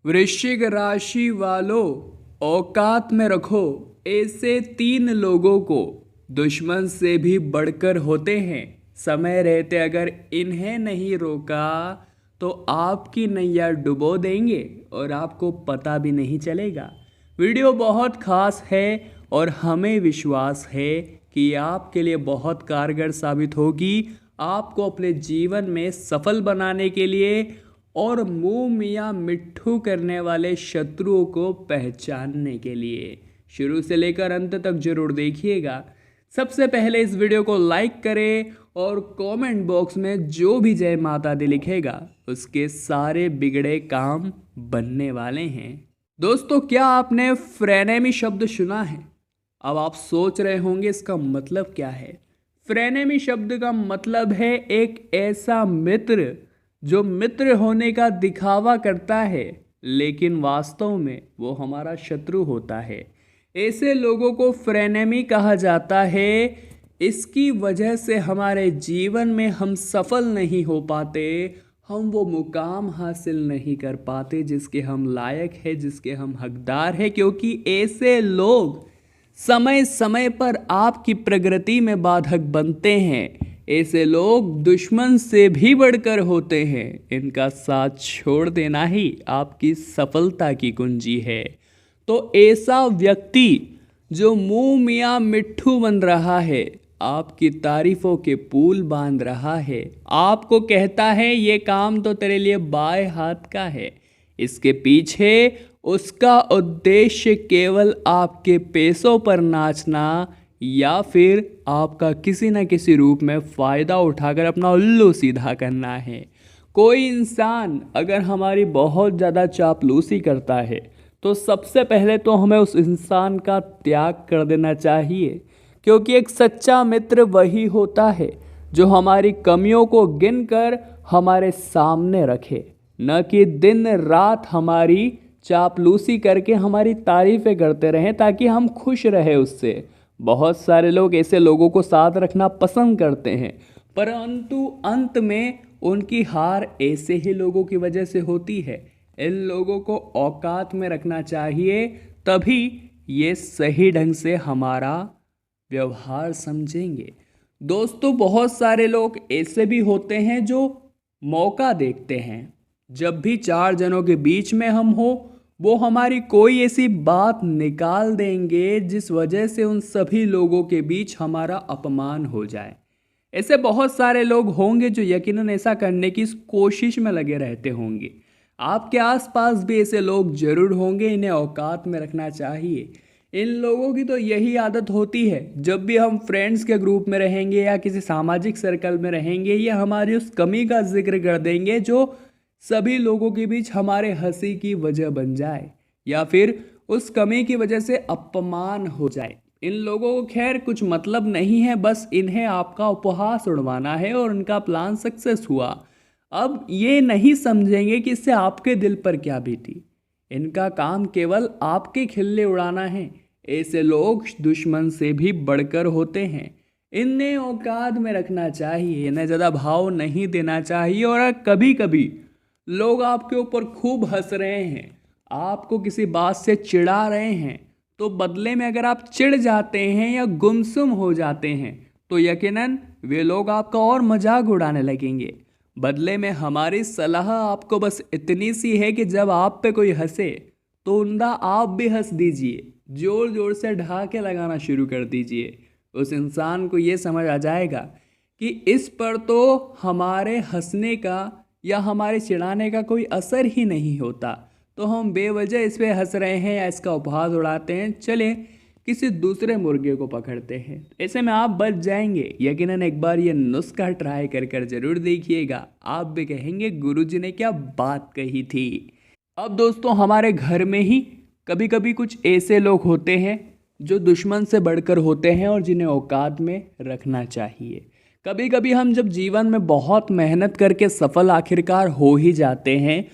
वृश्चिक राशि वालों, औकात में रखो। ऐसे 3 लोगों को दुश्मन से भी बढ़कर होते हैं। समय रहते अगर इन्हें नहीं रोका तो आपकी नैया डुबो देंगे और आपको पता भी नहीं चलेगा। वीडियो बहुत खास है और हमें विश्वास है कि आपके लिए बहुत कारगर साबित होगी। आपको अपने जीवन में सफल बनाने के लिए और मुंह मियाँ मिट्ठू करने वाले शत्रुओं को पहचानने के लिए शुरू से लेकर अंत तक जरूर देखिएगा। सबसे पहले इस वीडियो को लाइक करें और कमेंट बॉक्स में जो भी जय माता दी लिखेगा उसके सारे बिगड़े काम बनने वाले हैं। दोस्तों, क्या आपने फ्रेनेमी शब्द सुना है? अब आप सोच रहे होंगे इसका मतलब क्या है। फ्रेनेमी शब्द का मतलब है एक ऐसा मित्र जो मित्र होने का दिखावा करता है लेकिन वास्तव में वो हमारा शत्रु होता है। ऐसे लोगों को फ्रेनेमी कहा जाता है। इसकी वजह से हमारे जीवन में हम सफल नहीं हो पाते, हम वो मुकाम हासिल नहीं कर पाते जिसके हम लायक हैं, जिसके हम हकदार हैं, क्योंकि ऐसे लोग समय समय पर आपकी प्रगति में बाधक बनते हैं। ऐसे लोग दुश्मन से भी बढ़कर होते हैं। इनका साथ छोड़ देना ही आपकी सफलता की कुंजी है। तो ऐसा व्यक्ति जो मुंह मियाँ मिट्ठू बन रहा है, आपकी तारीफों के पुल बांध रहा है, आपको कहता है ये काम तो तेरे लिए बाएं हाथ का है, इसके पीछे उसका उद्देश्य केवल आपके पैसों पर नाचना या फिर आपका किसी न किसी रूप में फ़ायदा उठाकर अपना उल्लू सीधा करना है। कोई इंसान अगर हमारी बहुत ज़्यादा चापलूसी करता है तो सबसे पहले तो हमें उस इंसान का त्याग कर देना चाहिए, क्योंकि एक सच्चा मित्र वही होता है जो हमारी कमियों को गिनकर हमारे सामने रखे, न कि दिन रात हमारी चापलूसी करके हमारी तारीफ़ें करते रहें ताकि हम खुश रहे उससे। बहुत सारे लोग ऐसे लोगों को साथ रखना पसंद करते हैं, परंतु अंत में उनकी हार ऐसे ही लोगों की वजह से होती है। इन लोगों को औकात में रखना चाहिए, तभी ये सही ढंग से हमारा व्यवहार समझेंगे। दोस्तों, बहुत सारे लोग ऐसे भी होते हैं जो मौका देखते हैं। जब भी 4 जनों के बीच में हम हो, वो हमारी कोई ऐसी बात निकाल देंगे जिस वजह से उन सभी लोगों के बीच हमारा अपमान हो जाए। ऐसे बहुत सारे लोग होंगे जो यकीनन ऐसा करने की कोशिश में लगे रहते होंगे। आपके आसपास भी ऐसे लोग जरूर होंगे, इन्हें औकात में रखना चाहिए। इन लोगों की तो यही आदत होती है, जब भी हम फ्रेंड्स के ग्रुप में रहेंगे या किसी सामाजिक सर्कल में रहेंगे, ये हमारी उस कमी का जिक्र कर देंगे जो सभी लोगों के बीच हमारे हंसी की वजह बन जाए या फिर उस कमी की वजह से अपमान हो जाए। इन लोगों को खैर कुछ मतलब नहीं है, बस इन्हें आपका उपहास उड़वाना है और इनका प्लान सक्सेस हुआ। अब ये नहीं समझेंगे कि इससे आपके दिल पर क्या बीती। इनका काम केवल आपके खिल्ले उड़ाना है। ऐसे लोग दुश्मन से भी बढ़कर होते हैं। इन्हें औकात में रखना चाहिए, इन्हें ज़्यादा भाव नहीं देना चाहिए। और कभी कभी लोग आपके ऊपर खूब हंस रहे हैं, आपको किसी बात से चिढ़ा रहे हैं, तो बदले में अगर आप चिढ़ जाते हैं या गुमसुम हो जाते हैं तो यकीनन वे लोग आपका और मजाक उड़ाने लगेंगे। बदले में हमारी सलाह आपको बस इतनी सी है कि जब आप पे कोई हंसे तो उनका आप भी हंस दीजिए, जोर जोर से ढाके लगाना शुरू कर दीजिए। उस इंसान को ये समझ आ जाएगा कि इस पर तो हमारे हंसने का या हमारे चिढ़ाने का कोई असर ही नहीं होता, तो हम बेवजह इस पे हंस रहे हैं या इसका उपहास उड़ाते हैं। चले किसी दूसरे मुर्गे को पकड़ते हैं। ऐसे में आप बच जाएंगे। यकीनन एक बार ये नुस्खा ट्राई कर कर जरूर देखिएगा, आप भी कहेंगे गुरुजी ने क्या बात कही थी। अब दोस्तों, हमारे घर में ही कभी कभी कुछ ऐसे लोग होते हैं जो दुश्मन से बढ़कर होते हैं और जिन्हें औकात में रखना चाहिए। कभी कभी हम जब जीवन में बहुत मेहनत करके सफल आखिरकार हो ही जाते हैं,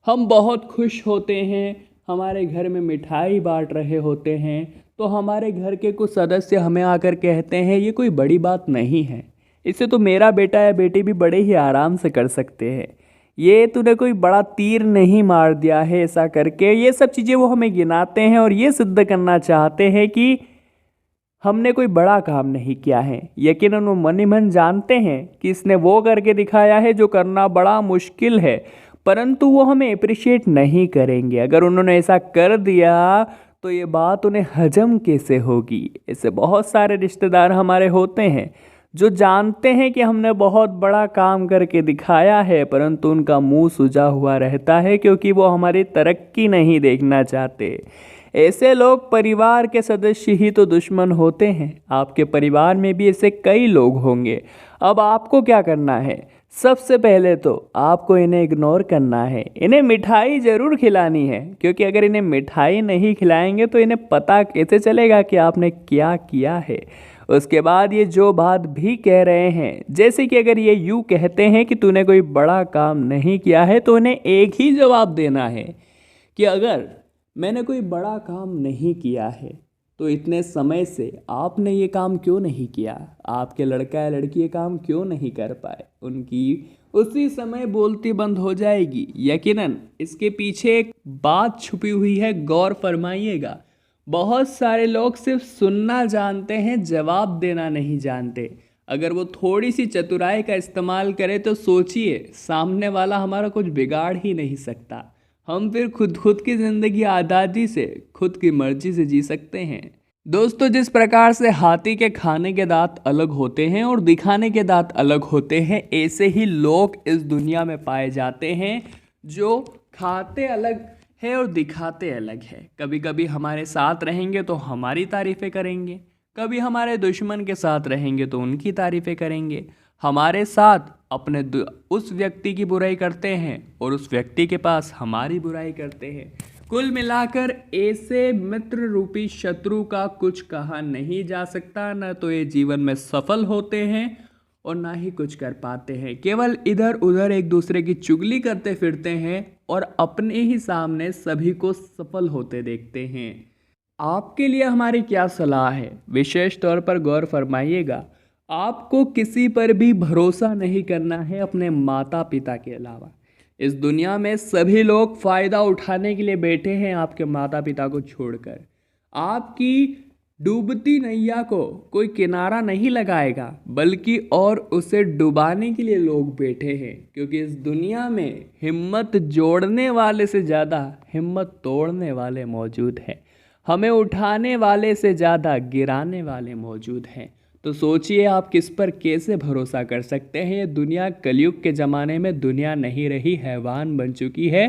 हम बहुत खुश होते हैं, हमारे घर में मिठाई बांट रहे होते हैं, तो हमारे घर के कुछ सदस्य हमें आकर कहते हैं ये कोई बड़ी बात नहीं है, इसे तो मेरा बेटा या बेटी भी बड़े ही आराम से कर सकते हैं। ये तूने कोई बड़ा तीर नहीं मार दिया है ऐसा करके, ये सब चीज़ें वो हमें गिनाते हैं और ये सिद्ध करना चाहते हैं कि हमने कोई बड़ा काम नहीं किया है। यकीनन वो मन ही मन जानते हैं कि इसने वो करके दिखाया है जो करना बड़ा मुश्किल है, परंतु वो हमें अप्रिशिएट नहीं करेंगे। अगर उन्होंने ऐसा कर दिया तो ये बात उन्हें हजम कैसे होगी। ऐसे बहुत सारे रिश्तेदार हमारे होते हैं जो जानते हैं कि हमने बहुत बड़ा काम करके दिखाया है, परंतु उनका मुंह सूजा हुआ रहता है क्योंकि वो हमारी तरक्की नहीं देखना चाहते। ऐसे लोग परिवार के सदस्य ही तो दुश्मन होते हैं। आपके परिवार में भी ऐसे कई लोग होंगे। अब आपको क्या करना है? सबसे पहले तो आपको इन्हें इग्नोर करना है। इन्हें मिठाई ज़रूर खिलानी है, क्योंकि अगर इन्हें मिठाई नहीं खिलाएंगे तो इन्हें पता कैसे चलेगा कि आपने क्या किया है। उसके बाद ये जो बात भी कह रहे हैं, जैसे कि अगर ये यूँ कहते हैं कि तूने कोई बड़ा काम नहीं किया है, तो उन्हें एक ही जवाब देना है कि अगर मैंने कोई बड़ा काम नहीं किया है तो इतने समय से आपने ये काम क्यों नहीं किया? आपके लड़का या लड़की ये काम क्यों नहीं कर पाए? उनकी उसी समय बोलती बंद हो जाएगी। यकीनन इसके पीछे एक बात छुपी हुई है, गौर फरमाइएगा। बहुत सारे लोग सिर्फ सुनना जानते हैं, जवाब देना नहीं जानते। अगर वो थोड़ी सी चतुराई का इस्तेमाल करे तो सोचिए, सामने वाला हमारा कुछ बिगाड़ ही नहीं सकता। हम फिर खुद की ज़िंदगी आज़ादी से, खुद की मर्जी से जी सकते हैं। दोस्तों, जिस प्रकार से हाथी के खाने के दांत अलग होते हैं और दिखाने के दांत अलग होते हैं, ऐसे ही लोग इस दुनिया में पाए जाते हैं जो खाते अलग है और दिखाते अलग है। कभी कभी हमारे साथ रहेंगे तो हमारी तारीफ़ें करेंगे, कभी हमारे दुश्मन के साथ रहेंगे तो उनकी तारीफ़ें करेंगे। हमारे साथ अपने उस व्यक्ति की बुराई करते हैं और उस व्यक्ति के पास हमारी बुराई करते हैं। कुल मिलाकर ऐसे मित्र रूपी शत्रु का कुछ कहा नहीं जा सकता। न तो ये जीवन में सफल होते हैं और ना ही कुछ कर पाते हैं। केवल इधर उधर एक दूसरे की चुगली करते फिरते हैं और अपने ही सामने सभी को सफल होते देखते हैं। आपके लिए हमारी क्या सलाह है, विशेष तौर पर गौर फरमाइएगा। आपको किसी पर भी भरोसा नहीं करना है अपने माता पिता के अलावा। इस दुनिया में सभी लोग फ़ायदा उठाने के लिए बैठे हैं आपके माता पिता को छोड़कर। आपकी डूबती नैया को कोई किनारा नहीं लगाएगा, बल्कि और उसे डुबाने के लिए लोग बैठे हैं। क्योंकि इस दुनिया में हिम्मत जोड़ने वाले से ज़्यादा हिम्मत तोड़ने वाले मौजूद हैं। हमें उठाने वाले से ज़्यादा गिराने वाले मौजूद हैं। तो सोचिए, आप किस पर कैसे भरोसा कर सकते हैं। ये दुनिया कलयुग के ज़माने में दुनिया नहीं रही, हैवान बन चुकी है।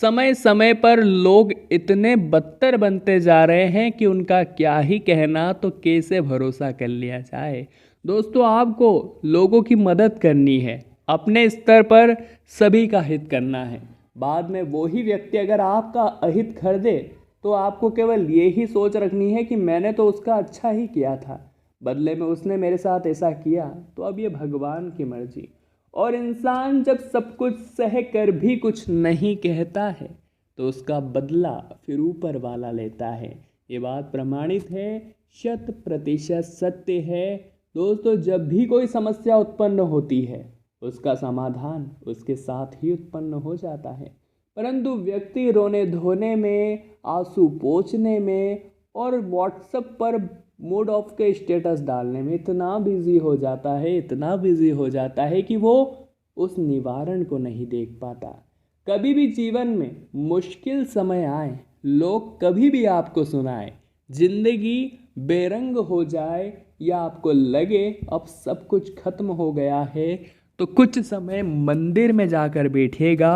समय समय पर लोग इतने बदतर बनते जा रहे हैं कि उनका क्या ही कहना, तो कैसे भरोसा कर लिया जाए। दोस्तों, आपको लोगों की मदद करनी है, अपने स्तर पर सभी का हित करना है। बाद में वही व्यक्ति अगर आपका अहित कर दे तो आपको केवल ये ही सोच रखनी है कि मैंने तो उसका अच्छा ही किया था, बदले में उसने मेरे साथ ऐसा किया, तो अब ये भगवान की मर्जी। और इंसान जब सब कुछ सह कर भी कुछ नहीं कहता है तो उसका बदला फिर ऊपर वाला लेता है। ये बात प्रमाणित है, 100% सत्य है। दोस्तों, जब भी कोई समस्या उत्पन्न होती है उसका समाधान उसके साथ ही उत्पन्न हो जाता है, परंतु व्यक्ति रोने धोने में, आंसू पोंछने में और व्हाट्सएप पर मूड ऑफ के स्टेटस डालने में इतना बिजी हो जाता है, इतना बिजी हो जाता है कि वो उस निवारण को नहीं देख पाता। कभी भी जीवन में मुश्किल समय आए, लोग कभी भी आपको सुनाए, जिंदगी बेरंग हो जाए या आपको लगे अब सब कुछ खत्म हो गया है, तो कुछ समय मंदिर में जाकर बैठिएगा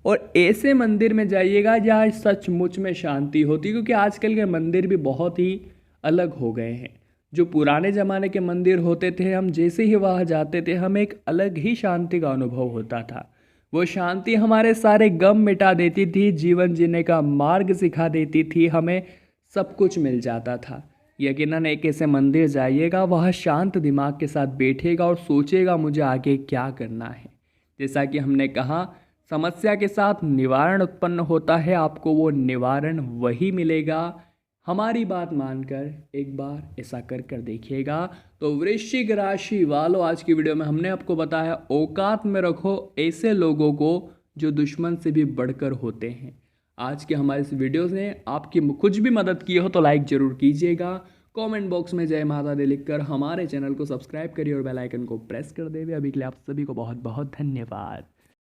और ऐसे मंदिर में जाइएगा जहाँ सचमुच में शांति होती। क्योंकि आजकल के मंदिर भी बहुत ही अलग हो गए हैं। जो पुराने ज़माने के मंदिर होते थे, हम जैसे ही वहाँ जाते थे हमें एक अलग ही शांति का अनुभव होता था। वो शांति हमारे सारे गम मिटा देती थी, जीवन जीने का मार्ग सिखा देती थी, हमें सब कुछ मिल जाता था। यकीनन एक ऐसे मंदिर जाइएगा, वहाँ शांत दिमाग के साथ बैठेगा और सोचेगा मुझे आगे क्या करना है। जैसा कि हमने कहा, समस्या के साथ निवारण उत्पन्न होता है, आपको वो निवारण वही मिलेगा। हमारी बात मानकर एक बार ऐसा कर देखिएगा। तो वृश्चिक राशि वालों, आज की वीडियो में हमने आपको बताया, औकात में रखो ऐसे लोगों को जो दुश्मन से भी बढ़कर होते हैं। आज के हमारे इस वीडियो ने आपकी कुछ भी मदद की हो तो लाइक ज़रूर कीजिएगा। कमेंट बॉक्स में जय माता दी लिखकर हमारे चैनल को सब्सक्राइब करिए और बेल आइकन को प्रेस कर देवे। अभी के लिए आप सभी को बहुत बहुत धन्यवाद।